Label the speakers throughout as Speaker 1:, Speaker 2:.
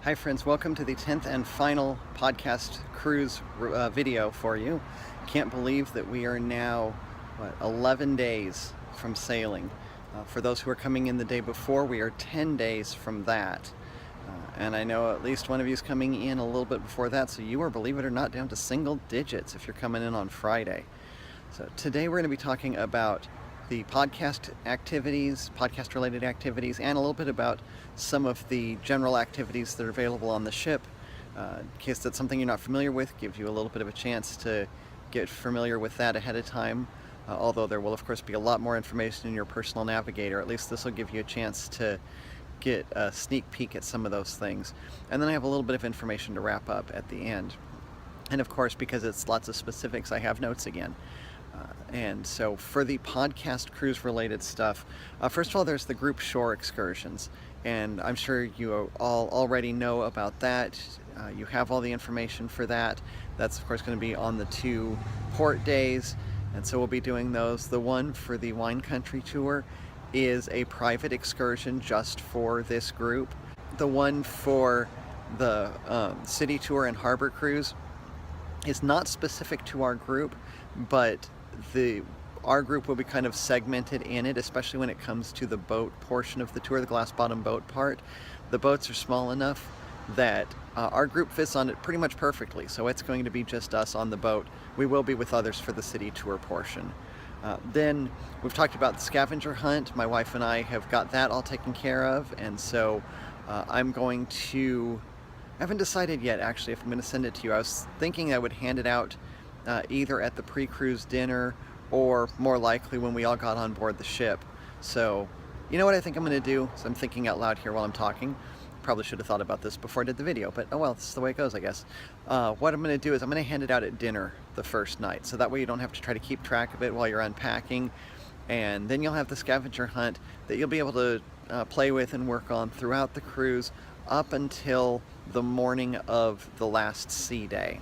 Speaker 1: Hi friends, welcome to the 10th and final podcast cruise video for you. Can't believe that we are now, 11 days from sailing. For those who are coming in the day before, we are 10 days from that. And I know at least one of you is coming in a little bit before that, so you are, believe it or not, down to single digits if you're coming in on Friday. So today we're going to be talking about the podcast related activities, and a little bit about some of the general activities that are available on the ship. In case that's something you're not familiar with, gives you a little bit of a chance to get familiar with that ahead of time. Although there will of course be a lot more information in your personal navigator. At least this will give you a chance to get a sneak peek at some of those things. And then I have a little bit of information to wrap up at the end. And of course, because it's lots of specifics, I have notes again. And so for the podcast cruise related stuff, first of all, there's the group shore excursions. And I'm sure you all already know about that. You have all the information for that. That's of course going to be on the 2 port days. And so we'll be doing those. The one for the wine country tour is a private excursion just for this group. The one for the city tour and harbor cruise is not specific to our group, but our group will be kind of segmented in it, especially when it comes to the boat portion of the tour, the glass bottom boat part. The boats are small enough that our group fits on it pretty much perfectly, so it's going to be just us on the boat. We will be with others for the city tour portion. Then we've talked about the scavenger hunt. My wife and I have got that all taken care of, and so I haven't decided yet actually if I'm going to send it to you. I was thinking I would hand it out either at the pre-cruise dinner or more likely when we all got on board the ship. So you know what I think I'm going to do? So I'm thinking out loud here while I'm talking. Probably should have thought about this before I did the video, but oh well, this is the way it goes, I guess. What I'm going to do is I'm going to hand it out at dinner the first night, so that way you don't have to try to keep track of it while you're unpacking. And then you'll have the scavenger hunt that you'll be able to play with and work on throughout the cruise up until the morning of the last sea day.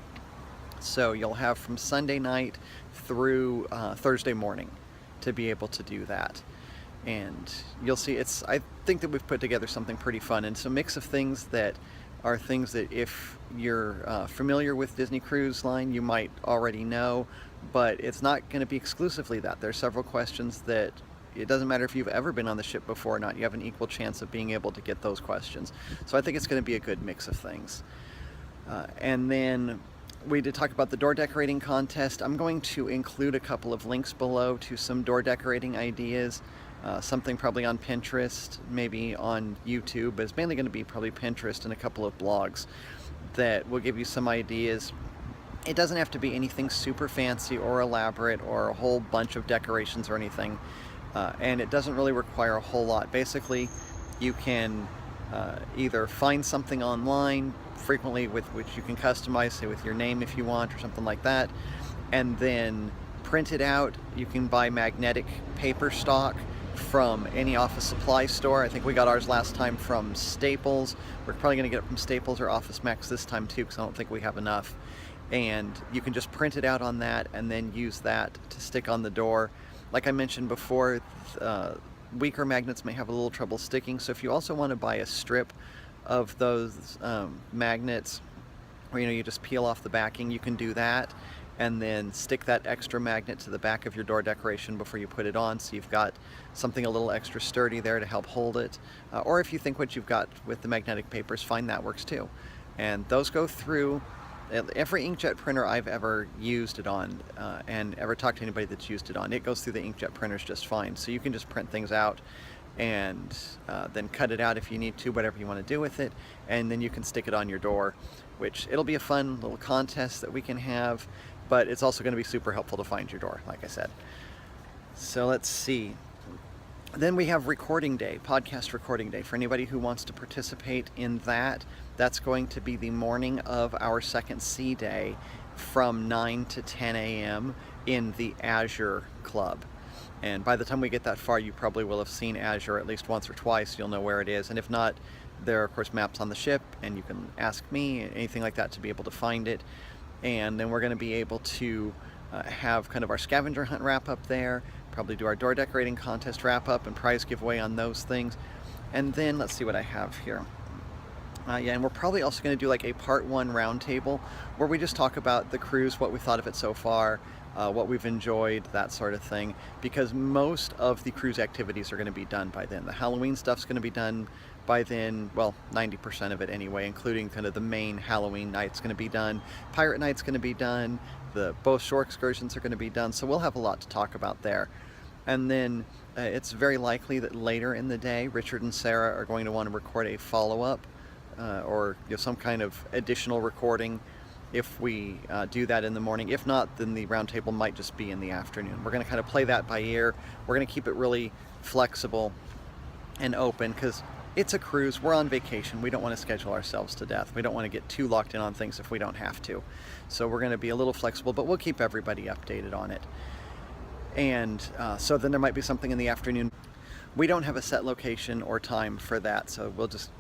Speaker 1: So you'll have from Sunday night through Thursday morning to be able to do that. And you'll see, I think that we've put together something pretty fun, and it's a mix of things that are things that if you're familiar with Disney Cruise Line, you might already know, but it's not going to be exclusively that. There's several questions that it doesn't matter if you've ever been on the ship before or not, you have an equal chance of being able to get those questions. So I think it's going to be a good mix of things. And then we did talk about the door decorating contest. I'm going to include a couple of links below to some door decorating ideas. Something probably on Pinterest, maybe on YouTube, but it's mainly going to be probably Pinterest and a couple of blogs that will give you some ideas. It doesn't have to be anything super fancy or elaborate or a whole bunch of decorations or anything, and it doesn't really require a whole lot. Basically, you can either find something online, frequently with which you can customize, say with your name if you want or something like that, and then print it out. You can buy magnetic paper stock from any office supply store. I think we got ours last time from Staples. We're probably going to get it from Staples or Office Max this time too, because I don't think we have enough. And you can just print it out on that and then use that to stick on the door. Like I mentioned before, weaker magnets may have a little trouble sticking, so if you also want to buy a strip of those magnets where you just peel off the backing, you can do that and then stick that extra magnet to the back of your door decoration before you put it on, so you've got something a little extra sturdy there to help hold it. Or if you think what you've got with the magnetic paper is fine, that works too. And those go through every inkjet printer I've ever used it on, and ever talked to anybody that's used it on. It goes through the inkjet printers just fine. So you can just print things out and then cut it out if you need to, whatever you want to do with it, and then you can stick it on your door, which it'll be a fun little contest that we can have, but it's also going to be super helpful to find your door, like I said. So let's see. Then we have recording day, podcast recording day. For anybody who wants to participate in that, that's going to be the morning of our second sea day from 9 to 10 a.m. in the Azure Club. And by the time we get that far, you probably will have seen Azure at least once or twice. You'll know where it is. And if not, there are, of course, maps on the ship, and you can ask me, anything like that, to be able to find it. And then we're going to be able to have kind of our scavenger hunt wrap up there, probably do our door decorating contest wrap up and prize giveaway on those things. And then let's see what I have here. Yeah, and we're probably also going to do like a part 1 roundtable where we just talk about the cruise, what we thought of it so far, what we've enjoyed, that sort of thing, because most of the cruise activities are going to be done by then. The Halloween stuff's going to be done by then, well, 90% of it anyway, including kind of the main Halloween night's going to be done. Pirate Night's going to be done. Both shore excursions are going to be done, so we'll have a lot to talk about there. And then it's very likely that later in the day, Richard and Sarah are going to want to record a follow-up or some kind of additional recording if we do that in the morning. If not, then the roundtable might just be in the afternoon. We're going to kind of play that by ear. We're going to keep it really flexible and open because it's a cruise. We're on vacation. We don't want to schedule ourselves to death. We don't want to get too locked in on things if we don't have to. So we're going to be a little flexible, but we'll keep everybody updated on it. And so then there might be something in the afternoon. We don't have a set location or time for that, so we'll just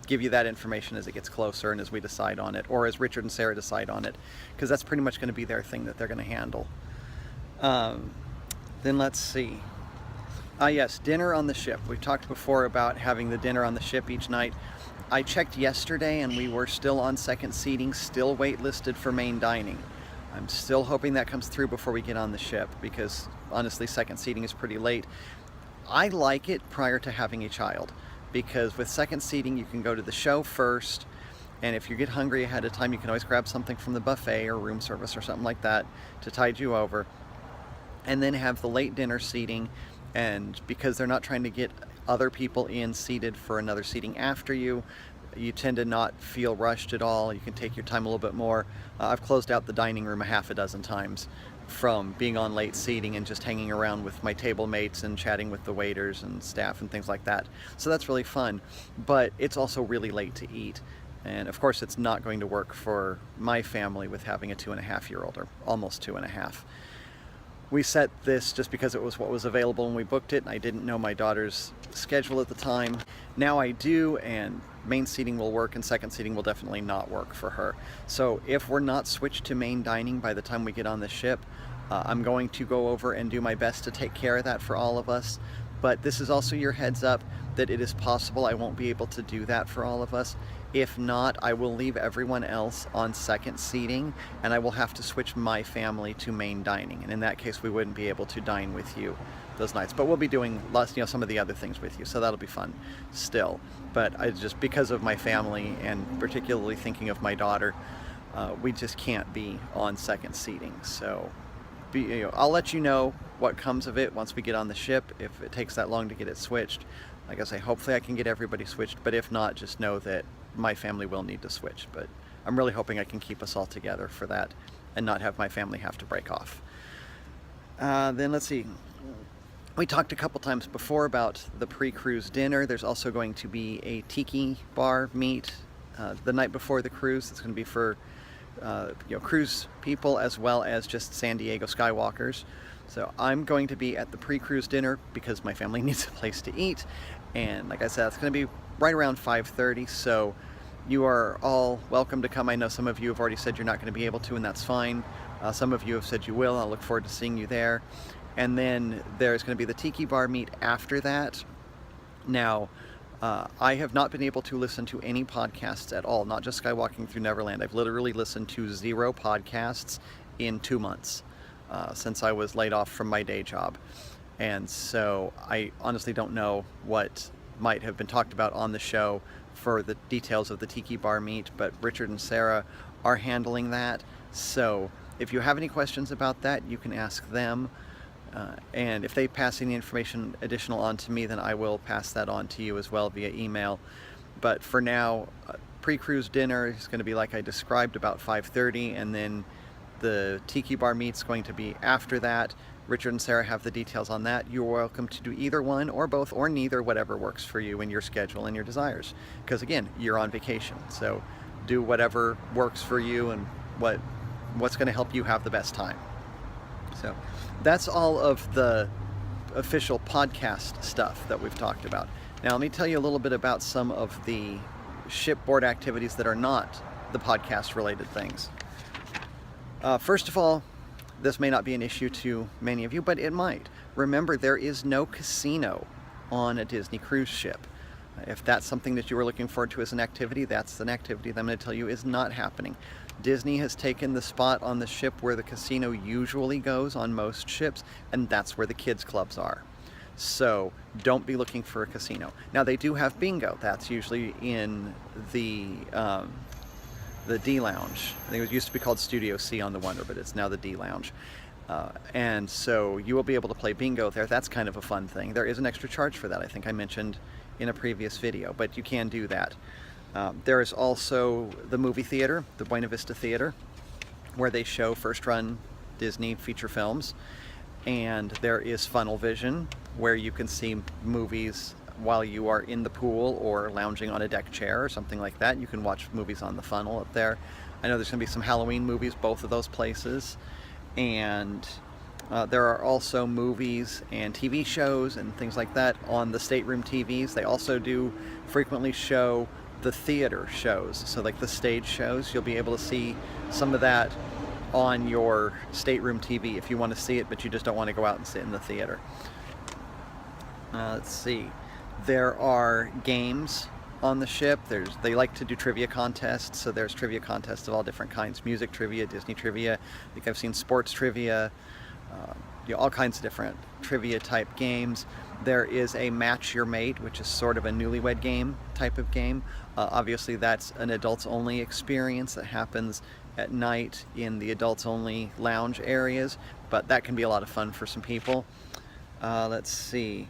Speaker 1: give you that information as it gets closer and as we decide on it, or as Richard and Sarah decide on it, because that's pretty much going to be their thing that they're going to handle. Then let's see. Yes, dinner on the ship. We've talked before about having the dinner on the ship each night. I checked yesterday and we were still on second seating, still waitlisted for main dining. I'm still hoping that comes through before we get on the ship because honestly, second seating is pretty late. I like it prior to having a child because with second seating you can go to the show first, and if you get hungry ahead of time you can always grab something from the buffet or room service or something like that to tide you over, and then have the late dinner seating. And because they're not trying to get other people in seated for another seating after you, you tend to not feel rushed at all. You can take your time a little bit more. I've closed out the dining room a half a dozen times from being on late seating and just hanging around with my table mates and chatting with the waiters and staff and things like that. So that's really fun, but it's also really late to eat. And of course it's not going to work for my family with having a 2.5-year-old, or almost 2.5. We set this just because it was what was available when we booked it, and I didn't know my daughter's schedule at the time. Now I do, and main seating will work and second seating will definitely not work for her. So if we're not switched to main dining by the time we get on the ship, I'm going to go over and do my best to take care of that for all of us. But this is also your heads up that it is possible I won't be able to do that for all of us. If not, I will leave everyone else on second seating and I will have to switch my family to main dining. And in that case, we wouldn't be able to dine with you those nights, but we'll be doing lots, some of the other things with you. So that'll be fun still. But I just, because of my family and particularly thinking of my daughter, we just can't be on second seating. So I'll let you know what comes of it once we get on the ship, if it takes that long to get it switched. Like I say, hopefully I can get everybody switched, but if not, just know that my family will need to switch. But I'm really hoping I can keep us all together for that and not have my family have to break off. Then let's see. We talked a couple times before about the pre-cruise dinner. There's also going to be a tiki bar meet the night before the cruise. It's going to be for cruise people as well as just San Diego Skywalkers. So I'm going to be at the pre-cruise dinner because my family needs a place to eat. And like I said, it's going to be right around 5:30. So you are all welcome to come. I know some of you have already said you're not going to be able to, and that's fine. Some of you have said you will. I'll look forward to seeing you there. And then there's going to be the tiki bar meet after that. Now, I have not been able to listen to any podcasts at all, not just Skywalking Through Neverland. I've literally listened to 0 podcasts in 2 months since I was laid off from my day job. And so I honestly don't know what might have been talked about on the show for the details of the tiki bar meet, but Richard and Sarah are handling that. So if you have any questions about that, you can ask them. And if they pass any information additional on to me, then I will pass that on to you as well via email. But for now, pre-cruise dinner is going to be like I described, about 5:30, and then the tiki bar meet's going to be after that. Richard and Sarah have the details on that. You're welcome to do either one or both or neither, whatever works for you and your schedule and your desires. Because again, you're on vacation, so do whatever works for you and what's going to help you have the best time. So that's all of the official podcast stuff that we've talked about. Now let me tell you a little bit about some of the shipboard activities that are not the podcast related things. First of all, this may not be an issue to many of you, but it might. Remember, there is no casino on a Disney cruise ship. If that's something that you were looking forward to as an activity, that's an activity that I'm going to tell you is not happening. Disney has taken the spot on the ship where the casino usually goes on most ships, and that's where the kids clubs are. So don't be looking for a casino. Now they do have bingo. That's usually in the D Lounge. I think it used to be called Studio C on the Wonder, but it's now the D Lounge. And so you will be able to play bingo there. That's kind of a fun thing. There is an extra charge for that. I think I mentioned in a previous video, but you can do that. There is also the movie theater, the Buena Vista Theater, where they show first-run Disney feature films. And there is Funnel Vision, where you can see movies while you are in the pool or lounging on a deck chair or something like that. You can watch movies on the funnel up there. I know there's going to be some Halloween movies, both of those places. And there are also movies and TV shows and things like that on the stateroom TVs. They also do frequently show the theater shows. So like the stage shows, you'll be able to see some of that on your stateroom TV if you want to see it, but you just don't want to go out and sit in the theater. Let's see. There are games on the ship. They like to do trivia contests, so there's trivia contests of all different kinds. Music trivia, Disney trivia. I think I've seen sports trivia, all kinds of different trivia type games. There is a Match Your Mate, which is sort of a newlywed game type of game. Obviously that's an adults only experience that happens at night in the adults only lounge areas, but that can be a lot of fun for some people. Let's see.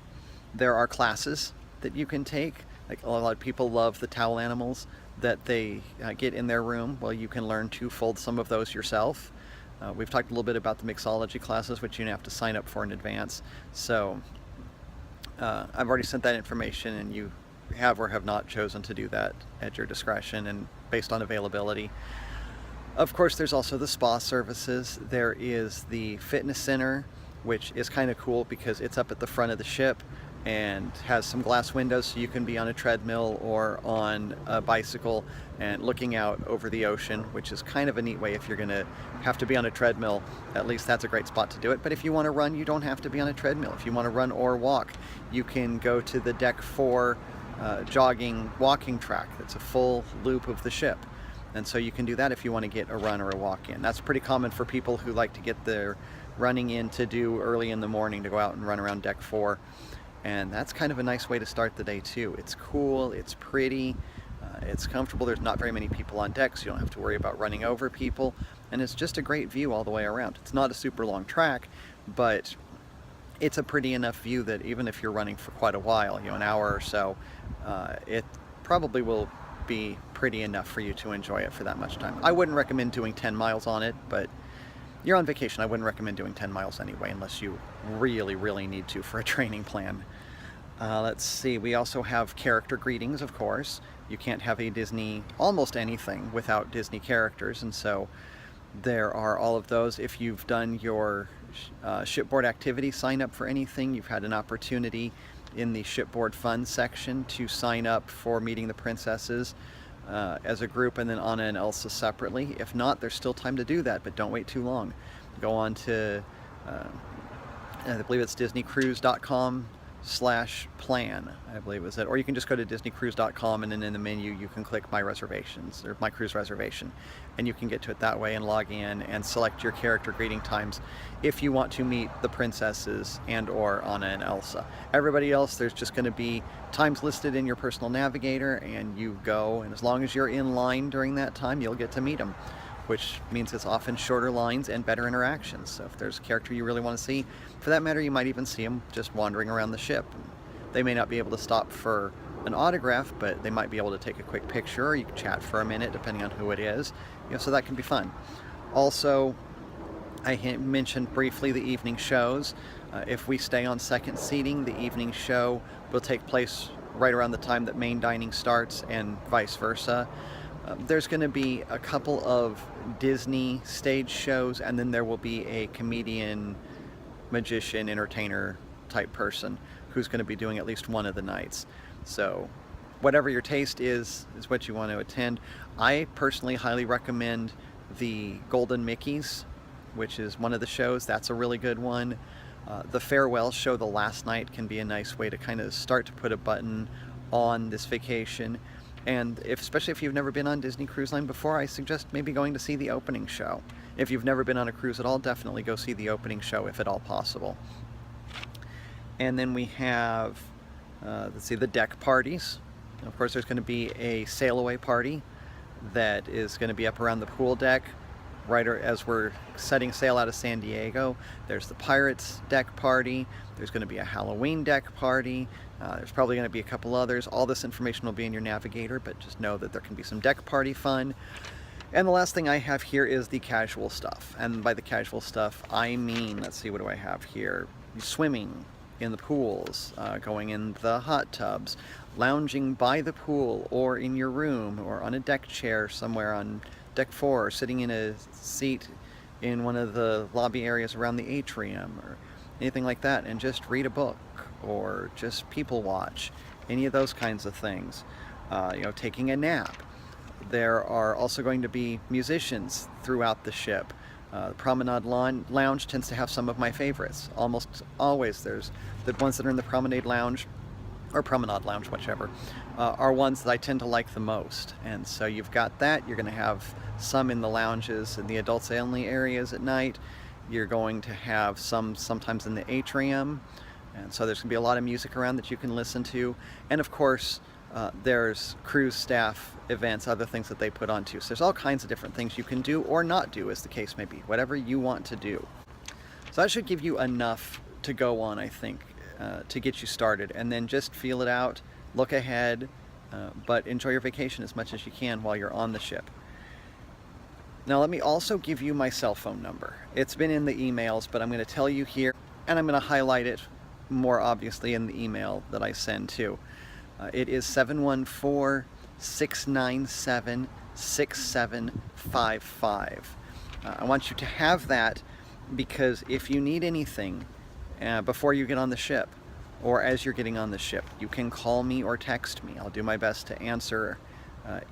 Speaker 1: There are classes that you can take. Like a lot of people love the towel animals that they get in their room. Well, you can learn to fold some of those yourself. We've talked a little bit about the mixology classes, which you have to sign up for in advance. So I've already sent that information, and you have or have not chosen to do that at your discretion and based on availability. Of course, there's also the spa services. There is the fitness center, which is kind of cool because it's up at the front of the ship and has some glass windows, so you can be on a treadmill or on a bicycle and looking out over the ocean, which is kind of a neat way. If you're going to have to be on a treadmill, at least that's a great spot to do it. But if you want to run, you don't have to be on a treadmill. If you want to run or walk, you can go to the Deck 4 jogging walking track. That's a full loop of the ship. And so you can do that if you want to get a run or a walk in. That's pretty common for people who like to get their running in to do early in the morning, to go out and run around Deck 4. And that's kind of a nice way to start the day too. It's cool, it's pretty, it's comfortable. There's not very many people on deck, so you don't have to worry about running over people. And it's just a great view all the way around. It's not a super long track, but it's a pretty enough view that even if you're running for quite a while, an hour or so, it probably will be pretty enough for you to enjoy it for that much time. I wouldn't recommend doing 10 miles on it, but you're on vacation. I wouldn't recommend doing 10 miles anyway, unless you really, really need to for a training plan. Let's see, we also have character greetings, of course. You can't have a Disney, almost anything, without Disney characters, and so there are all of those. If you've done your shipboard activity sign up for anything, you've had an opportunity in the shipboard fun section to sign up for Meeting the Princesses as a group, and then Anna and Elsa separately. If not, there's still time to do that, but don't wait too long. Go on to, I believe it's disneycruise.com/plan, I believe is it. Or you can just go to disneycruise.com, and then in the menu you can click My Reservations, or My Cruise Reservation, and you can get to it that way and log in and select your character greeting times if you want to meet the princesses and or Anna and Elsa. Everybody else, there's just going to be times listed in your personal navigator, and you go, and as long as you're in line during that time, you'll get to meet them, which means it's often shorter lines and better interactions. So if there's a character you really want to see, for that matter, you might even see them just wandering around the ship. They may not be able to stop for an autograph, but they might be able to take a quick picture, or you can chat for a minute depending on who it is. So that can be fun. Also, I mentioned briefly the evening shows. If we stay on second seating, the evening show will take place right around the time that main dining starts, and vice versa. There's going to be a couple of Disney stage shows, and then there will be a comedian, magician, entertainer type person who's going to be doing at least one of the nights. So whatever your taste is what you want to attend. I personally highly recommend the Golden Mickeys, which is one of the shows. That's a really good one. The farewell show the last night can be a nice way to kind of start to put a button on this vacation. And especially if you've never been on Disney Cruise Line before, I suggest maybe going to see the opening show. If you've never been on a cruise at all, definitely go see the opening show if at all possible. And then we have, let's see, the deck parties. Of course, there's going to be a sail away party that is going to be up around the pool deck right as we're setting sail out of San Diego. There's the Pirates deck party. There's going to be a Halloween deck party. There's probably going to be a couple others. All this information will be in your navigator, but just know that there can be some deck party fun. And the last thing I have here is the casual stuff. And by the casual stuff, I mean, let's see, what do I have here? Swimming in the pools, going in the hot tubs, lounging by the pool or in your room or on a deck chair somewhere on deck 4, or sitting in a seat in one of the lobby areas around the atrium or anything like that, and just read a book or just people watch, any of those kinds of things. Taking a nap. There are also going to be musicians throughout the ship. The Promenade Lounge tends to have some of my favorites. Almost always there's the ones that are in the Promenade Lounge, or Promenade Lounge, whichever, are ones that I tend to like the most. And so you've got that. You're going to have some in the lounges in the adults only areas at night. You're going to have some sometimes in the atrium. And so there's going to be a lot of music around that you can listen to. And of course, there's cruise staff events, other things that they put on too. So there's all kinds of different things you can do or not do, as the case may be, whatever you want to do. So that should give you enough to go on, I think, to get you started, and then just feel it out, look ahead, but enjoy your vacation as much as you can while you're on the ship. Now let me also give you my cell phone number. It's been in the emails, but I'm going to tell you here, and I'm going to highlight it more obviously in the email that I send too. It is 714-697-6755. I want you to have that because if you need anything before you get on the ship or as you're getting on the ship, you can call me or text me. I'll do my best to answer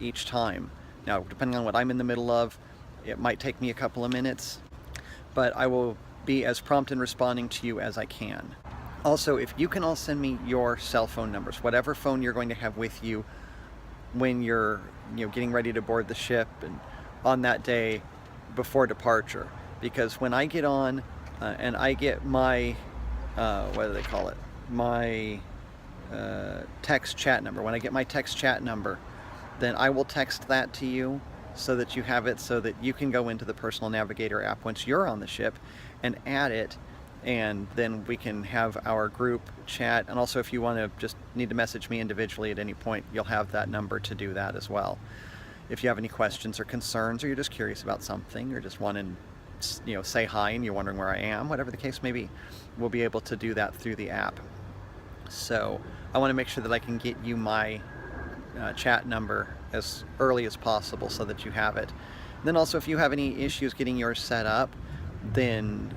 Speaker 1: each time. Now, depending on what I'm in the middle of, it might take me a couple of minutes, but I will be as prompt in responding to you as I can. Also, if you can all send me your cell phone numbers, whatever phone you're going to have with you when you're getting ready to board the ship and on that day before departure. Because when I get on and I get my, what do they call it? My text chat number. When I get my text chat number, then I will text that to you so that you have it, so that you can go into the Personal Navigator app once you're on the ship and add it. And then we can have our group chat. And also, if you want to just need to message me individually at any point, you'll have that number to do that as well. If you have any questions or concerns, or you're just curious about something, or just want to say hi and you're wondering where I am, whatever the case may be, we'll be able to do that through the app. So I want to make sure that I can get you my chat number as early as possible so that you have it. And then also, if you have any issues getting yours set up, then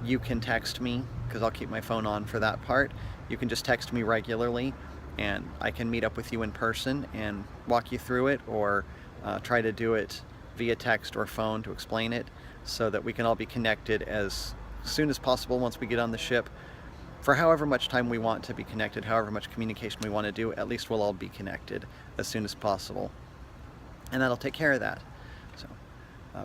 Speaker 1: you can text me, because I'll keep my phone on for that part. You can just text me regularly and I can meet up with you in person and walk you through it, or try to do it via text or phone to explain it, so that we can all be connected as soon as possible once we get on the ship. For however much time we want to be connected, however much communication we want to do, at least we'll all be connected as soon as possible. And that'll take care of that. So,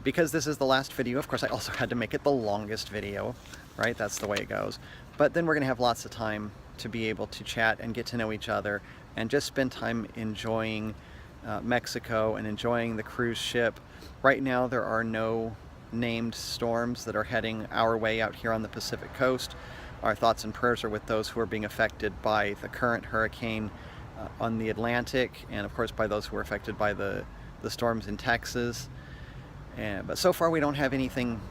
Speaker 1: because this is the last video, of course I also had to make it the longest video, right? That's the way it goes. But then we're going to have lots of time to be able to chat and get to know each other and just spend time enjoying Mexico and enjoying the cruise ship. Right now there are no named storms that are heading our way out here on the Pacific coast. Our thoughts and prayers are with those who are being affected by the current hurricane on the Atlantic, and of course by those who are affected by the storms in Texas. But so far we don't have anything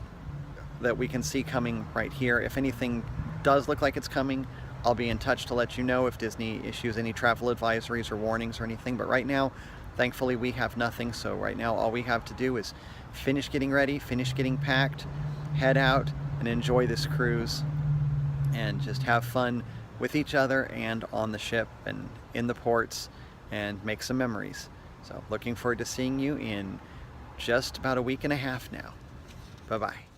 Speaker 1: that we can see coming right here. If anything does look like it's coming, I'll be in touch to let you know if Disney issues any travel advisories or warnings or anything. But right now, thankfully, we have nothing. So right now, all we have to do is finish getting ready, finish getting packed, head out and enjoy this cruise, and just have fun with each other and on the ship and in the ports, and make some memories. So looking forward to seeing you in just about a week and a half now. Bye-bye.